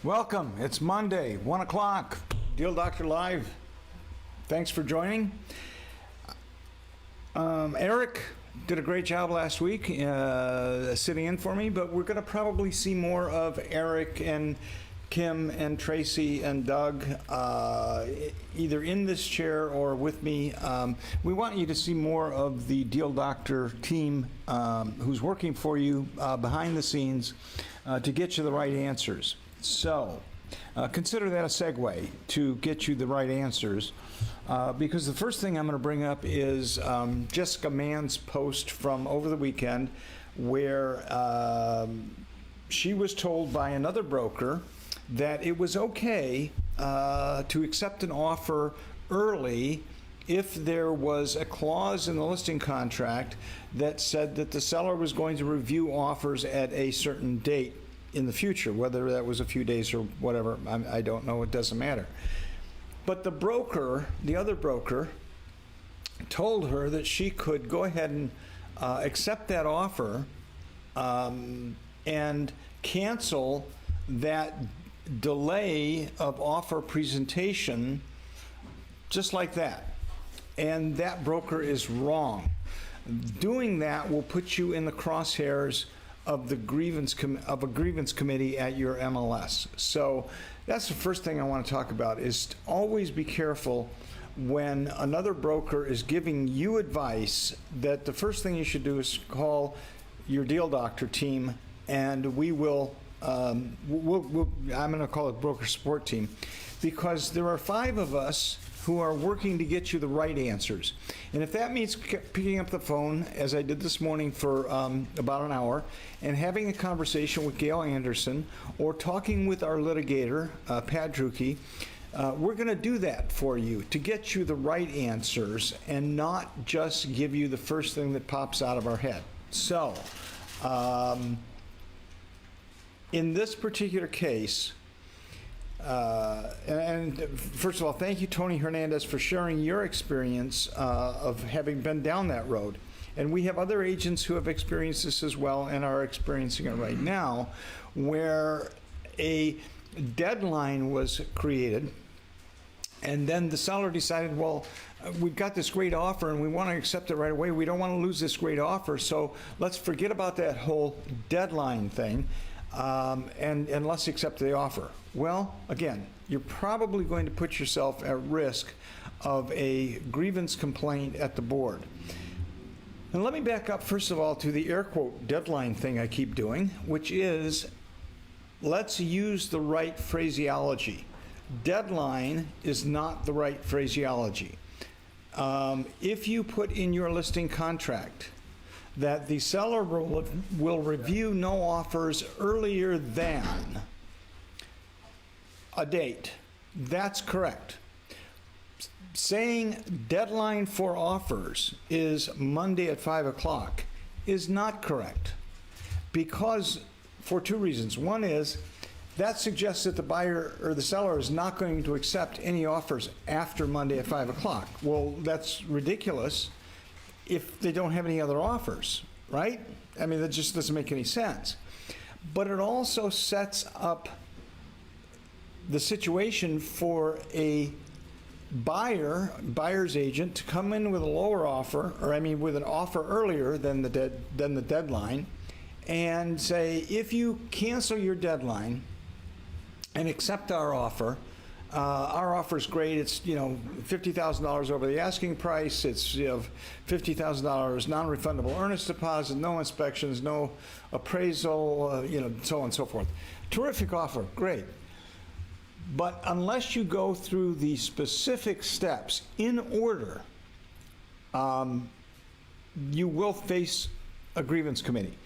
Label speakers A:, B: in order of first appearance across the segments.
A: Welcome. It's Monday, 1 o'clock. Deal Doctor Live. Thanks for joining. Eric did a great job last week sitting in for me, but we're going to probably see more of Eric and Kim and Tracy and Doug either in this chair or with me. We want you to see more of the Deal Doctor team who's working for you behind the scenes to get you the right answers. So consider that a segue to get you the right answers, because the first thing I'm going to bring up is Jessica Mann's post from over the weekend, where she was told by another broker that it was okay to accept an offer early if there was a clause in the listing contract that said that the seller was going to review offers at a certain date in the future, whether that was a few days or whatever. I don't know, it doesn't matter. But the broker, the other broker, told her that she could go ahead and accept that offer and cancel that delay of offer presentation just like that. And that broker is wrong. Doing that will put you in the crosshairs of the grievance committee at your MLS. So that's the first thing I want to talk about, is to always be careful when another broker is giving you advice. That the first thing you should do is call your Deal Doctor team, and we will I'm going to call it broker support team, because there are 5 of us who are working to get you the right answers. And if that means picking up the phone, as I did this morning for about an hour, and having a conversation with Gail Anderson, or talking with our litigator, Pat Drucke, we're going to do that for you to get you the right answers and not just give you the first thing that pops out of our head. So, in this particular case, and first of all, thank you, Tony Hernandez, for sharing your experience of having been down that road. And we have other agents who have experienced this as well and are experiencing it right now, where a deadline was created, and then the seller decided, well, we've got this great offer and we want to accept it right away. We don't want to lose this great offer, so let's forget about that whole deadline thing. And let's accept the offer. Well, again, you're probably going to put yourself at risk of a grievance complaint at the board. And let me back up, first of all, to the air quote deadline thing I keep doing, which is, let's use the right phraseology. Deadline is not the right phraseology. If you put in your listing contract that the seller will review no offers earlier than a date, that's correct. Saying deadline for offers is Monday at 5 o'clock is not correct, because for 2 reasons. One is that suggests that the buyer or the seller is not going to accept any offers after Monday at 5 o'clock. Well, that's ridiculous if they don't have any other offers, right? I mean, that just doesn't make any sense. But it also sets up the situation for a buyer's agent to come in with a lower offer, or I mean with an offer earlier than the deadline, and say, if you cancel your deadline and accept our offer is great. It's $50,000 over the asking price. It's $50,000 non-refundable earnest deposit, no inspections, no appraisal, so on and so forth. Terrific offer, great. But unless you go through the specific steps in order, you will face a grievance committee.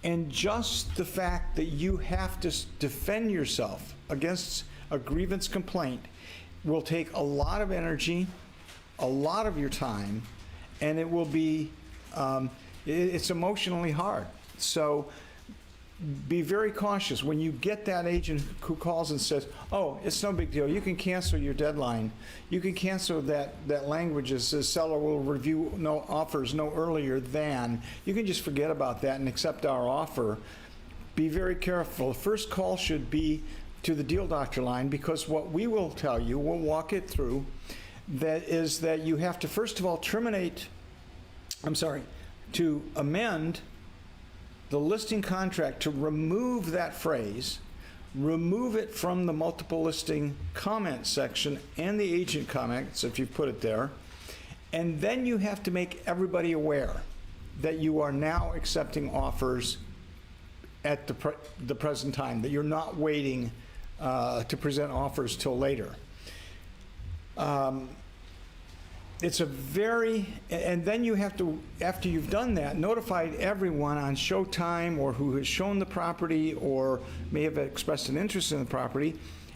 A: And just the fact that you have to defend yourself against a grievance complaint will take a lot of energy, a lot of your time, and it will be, it's emotionally hard. So be very cautious when you get that agent who calls and says, oh, it's no big deal, you can cancel your deadline. You can cancel that language that says seller will review no offers no earlier than. You can just forget about that and accept our offer. Be very careful. The first call should be to the Deal Doctor line, because what we will tell you, we'll walk it through, that is that you have to first of all to amend the listing contract to remove that phrase, remove it from the multiple listing comment section and the agent comments, if you put it there, and then you have to make everybody aware that you are now accepting offers at the present time, that you're not waiting to present offers till later. It's a very, and then you have to, after you've done that, notify everyone on Showtime or who has shown the property or may have expressed an interest in the property,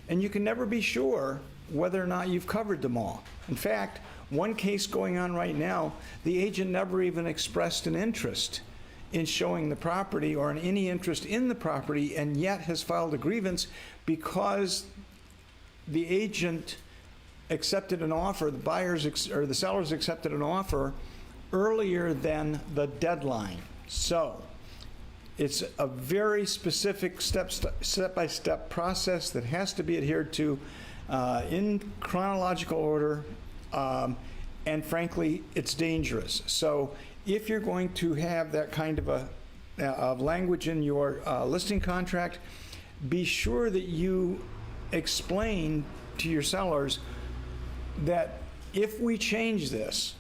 A: and you can never be sure whether or not you've covered them all. In fact, one case going on right now, the agent never even expressed an interest in showing the property or in any interest in the property, and yet has filed a grievance because the agent accepted an offer, the buyers or the sellers accepted an offer earlier than the deadline. So it's a very specific step-by-step process that has to be adhered to in chronological order, and frankly, it's dangerous. So if you're going to have that kind of language in your listing contract, be sure that you explain to your sellers that if we change this,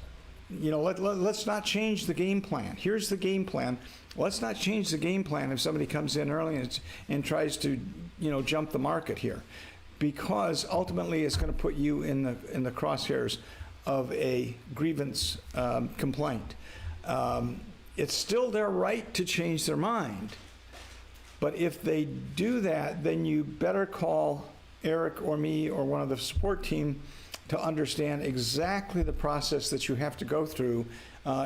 A: you know, let's not change the game plan. Here's the game plan. Let's not change the game plan if somebody comes in early and tries to, you know, jump the market here, because ultimately it's going to put you in the crosshairs of a grievance complaint. It's still their right to change their mind, but if they do that, then you better call Eric or me or one of the support team to understand exactly the process that you have to go through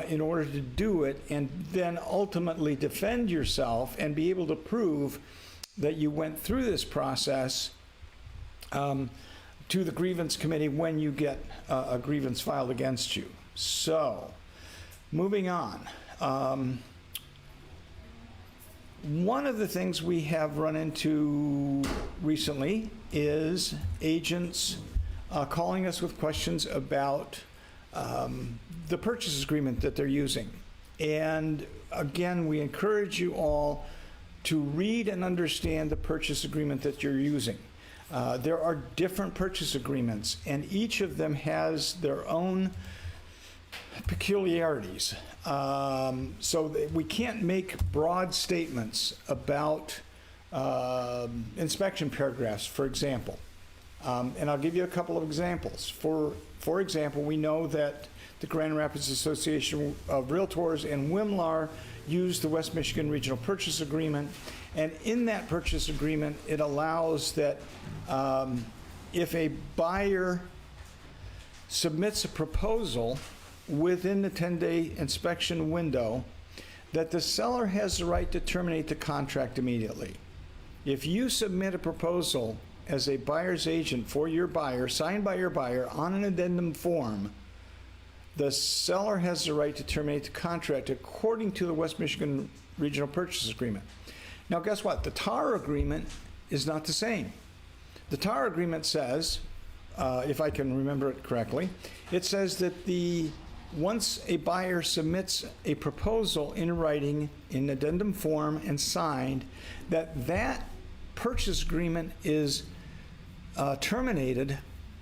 A: in order to do it, and then ultimately defend yourself and be able to prove that you went through this process to the grievance committee when you get a grievance filed against you. So, moving on. One of the things we have run into recently is agents calling us with questions about the purchase agreement that they're using. And again, we encourage you all to read and understand the purchase agreement that you're using. There are different purchase agreements, and each of them has their own peculiarities. So we can't make broad statements about inspection paragraphs, for example. And I'll give you a couple of examples. For example, we know that the Grand Rapids Association of Realtors and WMLAR use the West Michigan Regional Purchase Agreement. And in that purchase agreement, it allows that if a buyer submits a proposal within the 10-day inspection window, that the seller has the right to terminate the contract immediately. If you submit a proposal as a buyer's agent for your buyer, signed by your buyer on an addendum form, the seller has the right to terminate the contract according to the West Michigan Regional Purchase Agreement. Now, guess what? The TAR agreement is not the same. The TAR agreement says, if I can remember it correctly, it says that once a buyer submits a proposal in writing in addendum form and signed, that purchase agreement is terminated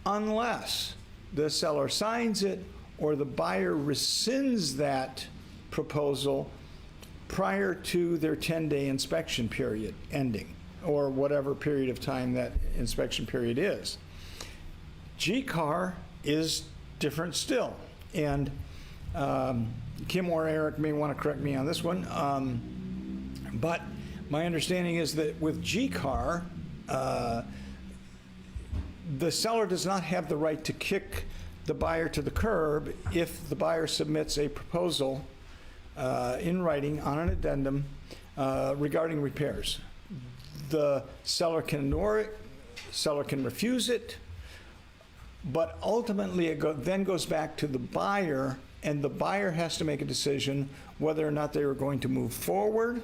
A: unless the seller signs it or the buyer rescinds that proposal prior to their 10-day inspection period ending, or whatever period of time that inspection period is. GCAR is different still, and Kim or Eric may want to correct me on this one, but my understanding is that with GCAR, the seller does not have the right to kick the buyer to the curb if the buyer submits a proposal in writing on an addendum regarding repairs. The seller can ignore it, seller can refuse it, but ultimately it then goes back to the buyer, and the buyer has to make a decision whether or not they are going to move forward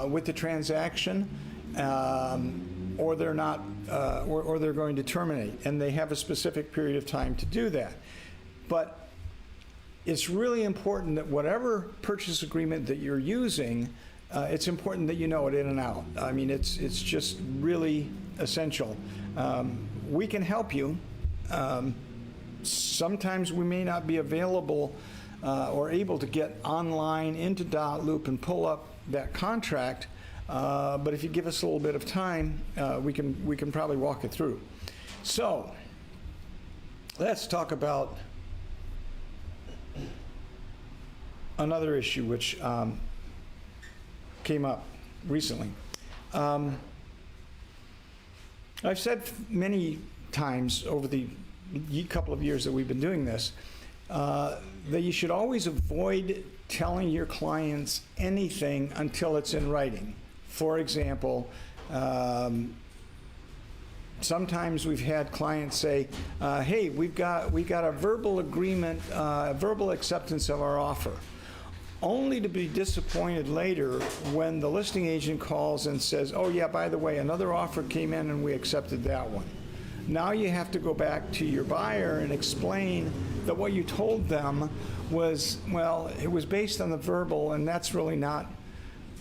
A: with the transaction or they're not, or they're going to terminate, and they have a specific period of time to do that. But it's really important that whatever purchase agreement that you're using, it's important that you know it in and out. I mean, it's just really essential. We can help you. Sometimes we may not be available or able to get online into dotloop and pull up that contract, but if you give us a little bit of time, we can probably walk it through. So let's talk about another issue which came up recently. I've said many times over the couple of years that we've been doing this, that you should always avoid telling your clients anything until it's in writing. For example, sometimes we've had clients say, hey, we've got a verbal agreement, verbal acceptance of our offer, only to be disappointed later when the listing agent calls and says, oh yeah, by the way, another offer came in and we accepted that one. Now you have to go back to your buyer and explain that what you told them was, well, it was based on the verbal, and that's really not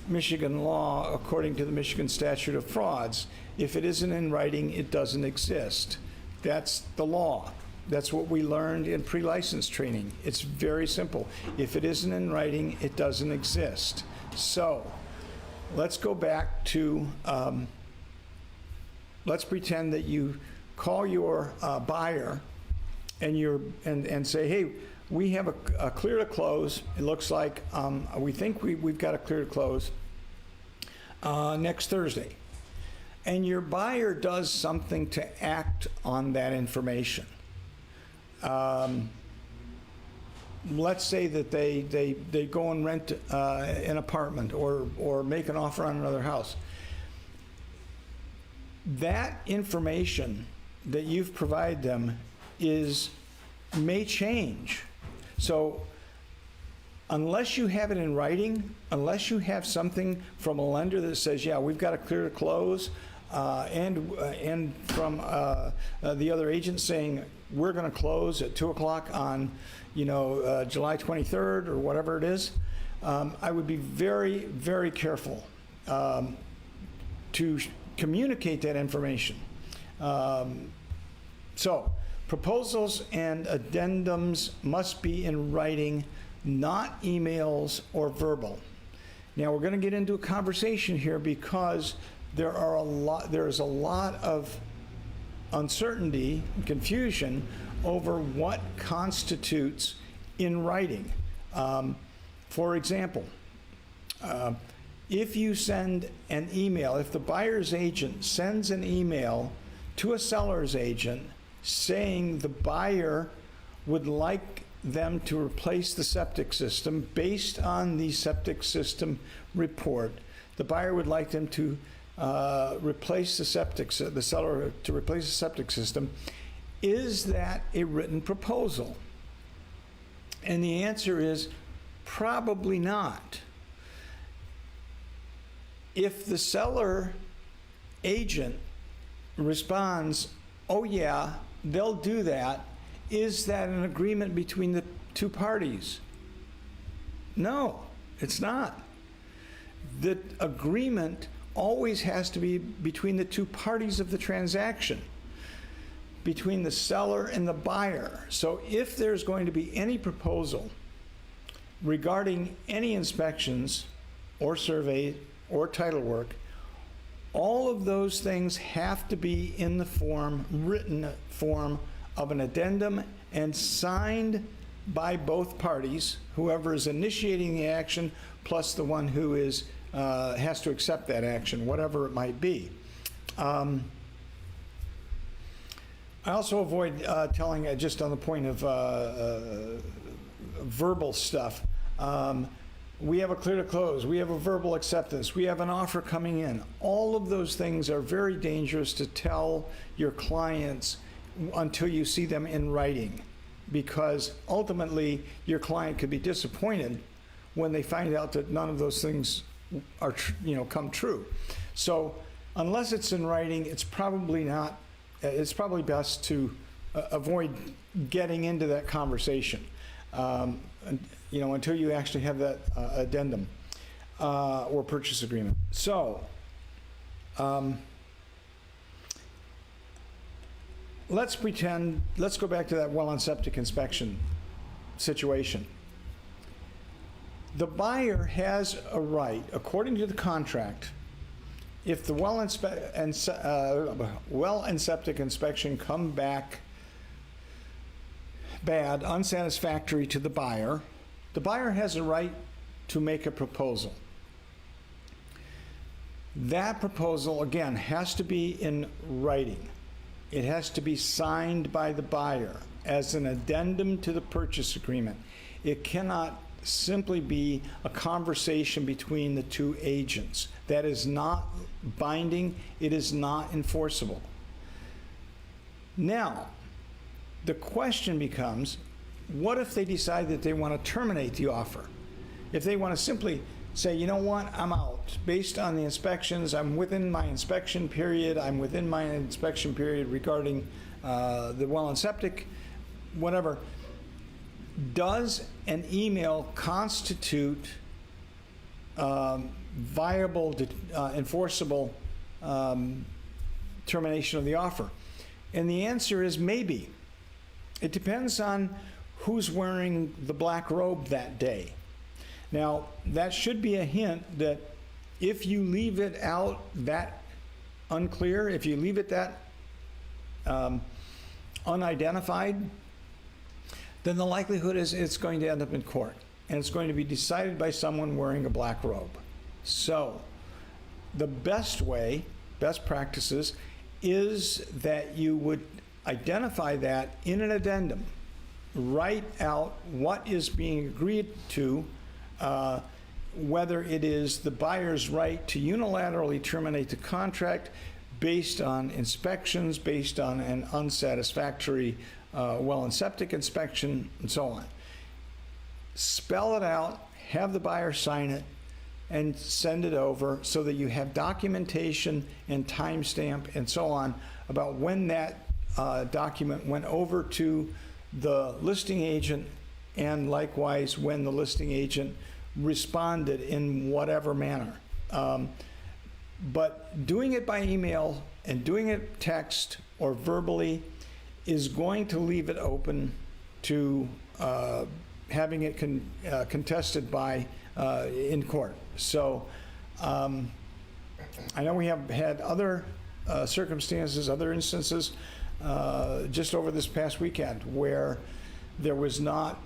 A: Michigan law according to the Michigan statute of frauds. If it isn't in writing, it doesn't exist. That's the law. That's what we learned in pre-license training. It's very simple. If it isn't in writing, it doesn't exist. So let's go back to, let's pretend that you call your buyer and say, hey, we have a clear to close. It looks like we think we've got a clear to close next Thursday. And your buyer does something to act on that information. Let's say that they go and rent an apartment or make an offer on another house. That information that you've provided them may change. So unless you have it in writing, unless you have something from a lender that says, yeah, we've got a clear to close, and from the other agent saying we're going to close at 2 o'clock on, July 23rd or whatever it is, I would be very, very careful to communicate that information. So proposals and addendums must be in writing, not emails or verbal. Now we're going to get into a conversation here because there is a lot of uncertainty and confusion over what constitutes in writing. For example, if you send an email, if the buyer's agent sends an email to a seller's agent saying the buyer would like them to replace the septic system based on the septic system report, the buyer would like them to replace the seller to replace the septic system, is that a written proposal? And the answer is probably not. If the seller agent responds, oh yeah, they'll do that, is that an agreement between the two parties? No, it's not. The agreement always has to be between the two parties of the transaction, between the seller and the buyer. So if there's going to be any proposal regarding any inspections or survey or title work, all of those things have to be in the written form of an addendum and signed by both parties, whoever is initiating the action plus the one who has to accept that action, whatever it might be. I also avoid telling, just on the point of verbal stuff, we have a clear to close, we have a verbal acceptance, we have an offer coming in. All of those things are very dangerous to tell your clients until you see them in writing, because ultimately your client could be disappointed when they find out that none of those things are come true. So unless it's in writing, it's probably not, it's probably best to avoid getting into that conversation, you know, until you actually have that addendum or purchase agreement. So, let's go back to that well and septic inspection situation. The buyer has a right, according to the contract, if the well and septic inspection come back bad, unsatisfactory to the buyer has a right to make a proposal. That proposal, again, has to be in writing. It has to be signed by the buyer as an addendum to the purchase agreement. It cannot simply be a conversation between the two agents. That is not binding. It is not enforceable. Now, the question becomes, what if they decide that they want to terminate the offer? If they want to simply say, you know what, I'm out. Based on the inspections, I'm within my inspection period. I'm within my inspection period regarding the well and septic, whatever. Does an email constitute viable, enforceable termination of the offer? And the answer is maybe. It depends on who's wearing the black robe that day. Now, that should be a hint that if you leave it out that unclear, if you leave it that unidentified, then the likelihood is it's going to end up in court, and it's going to be decided by someone wearing a black robe. So the best way, best practices, is that you would identify that in an addendum. Write out what is being agreed to, whether it is the buyer's right to unilaterally terminate the contract based on inspections, based on an unsatisfactory well and septic inspection, and so on. Spell it out, have the buyer sign it, and send it over so that you have documentation and timestamp and so on about when that document went over to the listing agent, and likewise when the listing agent responded in whatever manner. But doing it by email and doing it text or verbally is going to leave it open to having it contested by in court. So I know we have had other circumstances, other instances just over this past weekend where there was not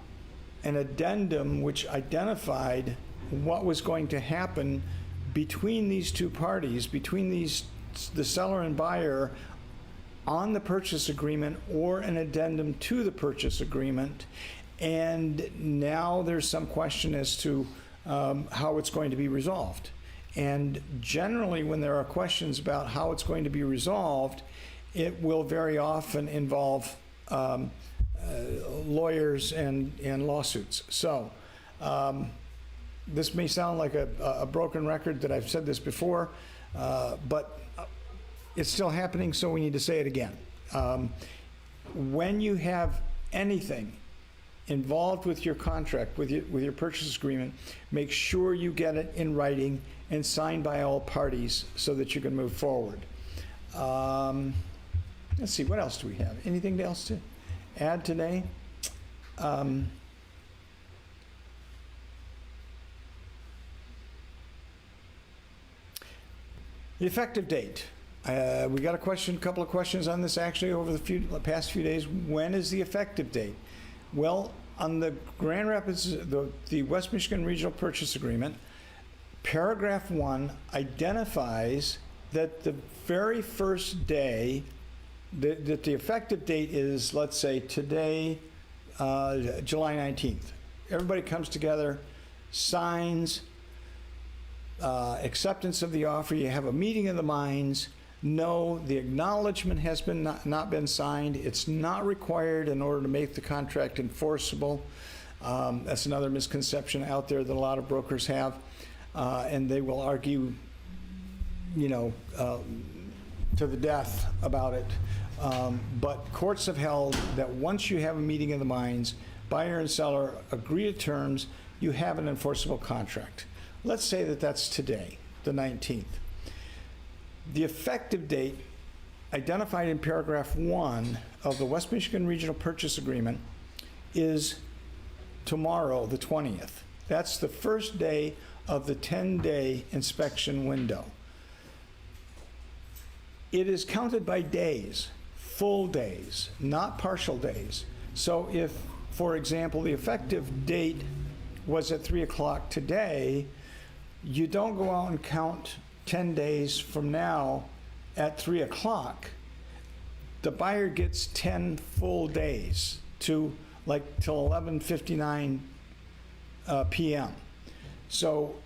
A: an addendum which identified what was going to happen between these two parties, between the seller and buyer, on the purchase agreement or an addendum to the purchase agreement. And now there's some question as to how it's going to be resolved. And generally, when there are questions about how it's going to be resolved, it will very often involve lawyers and lawsuits. So this may sound like a broken record that I've said this before, but it's still happening, so we need to say it again. When you have anything involved with your contract, with your purchase agreement, make sure you get it in writing and signed by all parties so that you can move forward. Let's see, what else do we have? Anything else to add today? The effective date. We got a couple of questions on this actually over the past few days. When is the effective date? Well, on the Grand Rapids, the West Michigan Regional Purchase Agreement, paragraph 1 identifies that the very first day, that the effective date is, let's say today, July 19th. Everybody comes together, signs, acceptance of the offer, you have a meeting of the minds. No, the acknowledgement has not been signed. It's not required in order to make the contract enforceable. That's another misconception out there that a lot of brokers have, and they will argue you know, to the death about it. But courts have held that once you have a meeting of the minds, buyer and seller agree to terms, you have an enforceable contract. Let's say that that's today, the 19th. The effective date identified in paragraph 1 of the West Michigan Regional Purchase Agreement is tomorrow, the 20th. That's the first day of the 10-day inspection window. It is counted by days, full days, not partial days. So if, for example, the effective date was at 3 o'clock today, you don't go out and count 10 days from now at 3 o'clock. The buyer gets 10 full days to till 11:59 p.m. So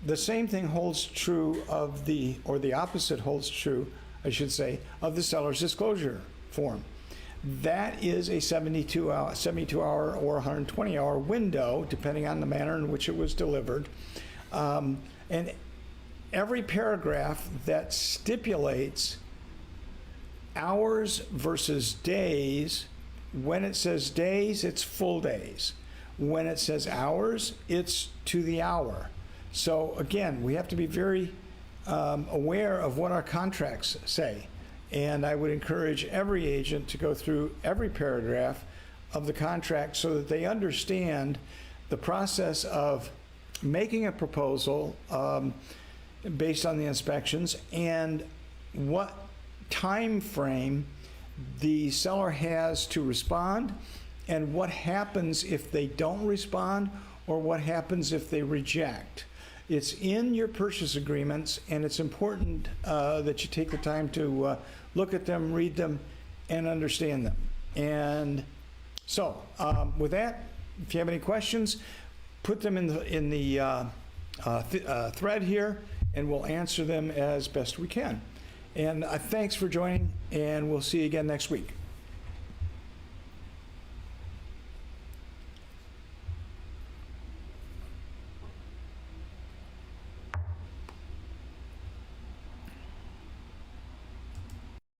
A: the same thing holds true of or the opposite holds true, I should say, of the seller's disclosure form. That is a 72-hour or 120-hour window, depending on the manner in which it was delivered. And every paragraph that stipulates hours versus days, when it says days, it's full days. When it says hours, it's to the hour. So again, we have to be very aware of what our contracts say. And I would encourage every agent to go through every paragraph of the contract so that they understand the process of making a proposal based on the inspections and what time frame the seller has to respond and what happens if they don't respond or what happens if they reject. It's in your purchase agreements, and it's important that you take the time to look at them, read them, and understand them. And so, with that, if you have any questions, put them in the thread here, and we'll answer them as best we can. And thanks for joining, and we'll see you again next week.